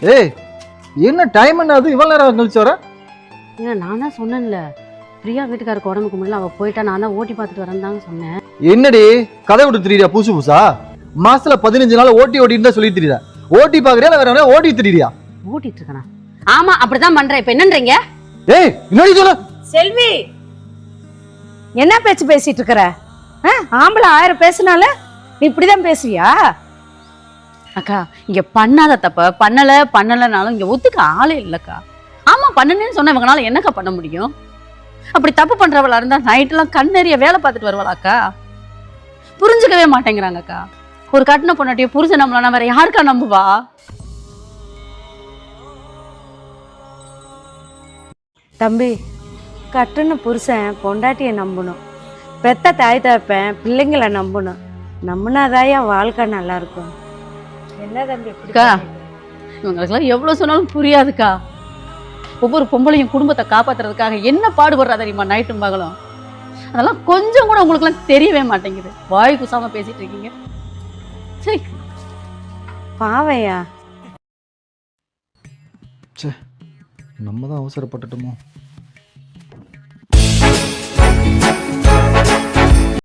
ஏய் என்ன டைம் என்ன அது இவ்வளவு நேரம் கழிச்சு வர? ஏன்னா நான் தான் சொன்னேன்ல, பிரியா வீட்டுக்காருக்கு உடம்புக்கு முடியல, அவள் போயிட்டா, நான் தான் ஓட்டி பார்த்துட்டு வரேன்னு தாங்க சொன்னேன். என்னடி கதை விட்டு திரியா புதுசு புதுசா? மாசத்துல 15 நாள் ஓட்டி ஓட்டின்னு தான் சொல்லி திரியா. ஓட்டி பாக்குறியா இல்ல வேற எவனையா ஓட்டி திரியா? ஓட்டிட்டு இருக்கேனா? ஆமா அப்படிதான் பண்றேன். இப்ப என்னன்றீங்க? ஏய் என்னடி சொல்ல? செல்வி, என்ன பேச்சு பேசிட்டு இருக்கிற? ஆம்பளை 1000 பேசினால நீ இப்படிதான் பேசுவியா? அக்கா இங்க பண்ணாத தப்ப பண்ணலனாலும் இங்க ஒத்துக்க ஆளே இல்லக்கா. ஆமா பண்ணுனேன்னு சொன்னவங்கனால என்னக்கா பண்ண முடியும்? அப்படி தப்பு பண்றவளா இருந்தா நைட்லாம் கண்ணெறிய வேலை பார்த்துட்டு வருவாளாக்கா? புரிஞ்சுக்கவே மாட்டேங்கிறாங்கக்கா. ஒரு கட்டின பொண்ணாட்டிய புரிஞ்ச நம்மளா வேற யாருக்கா நம்புவா? தம்பி, கட்டுன புருஷன் பொண்டாட்டியை நம்பணும், பெத்த தாய் தப்பேன் பிள்ளைங்களை நம்பணும். நம்பினாதாயா வாழ்க்கை நல்லா இருக்கும். என்ன தம்பி அக்கா, இவங்களுக்கெல்லாம் எவ்வளவு சொன்னாலும் புரியாதுக்கா. ஒவ்வொரு பொம்பளையும் குடும்பத்தை காப்பாத்துறதுக்காக என்ன பாடுபடுறா தெரியுமா நைட்டும் பகலும்? அதெல்லாம் கொஞ்சம் கூட உங்களுக்குலாம் தெரியவே மாட்டேங்குது. வாய் குசாம பேசிட்டு இருக்கீங்க. சரி பாவையா, நம்ம தான் அவசரப்பட்டுட்டோமோ?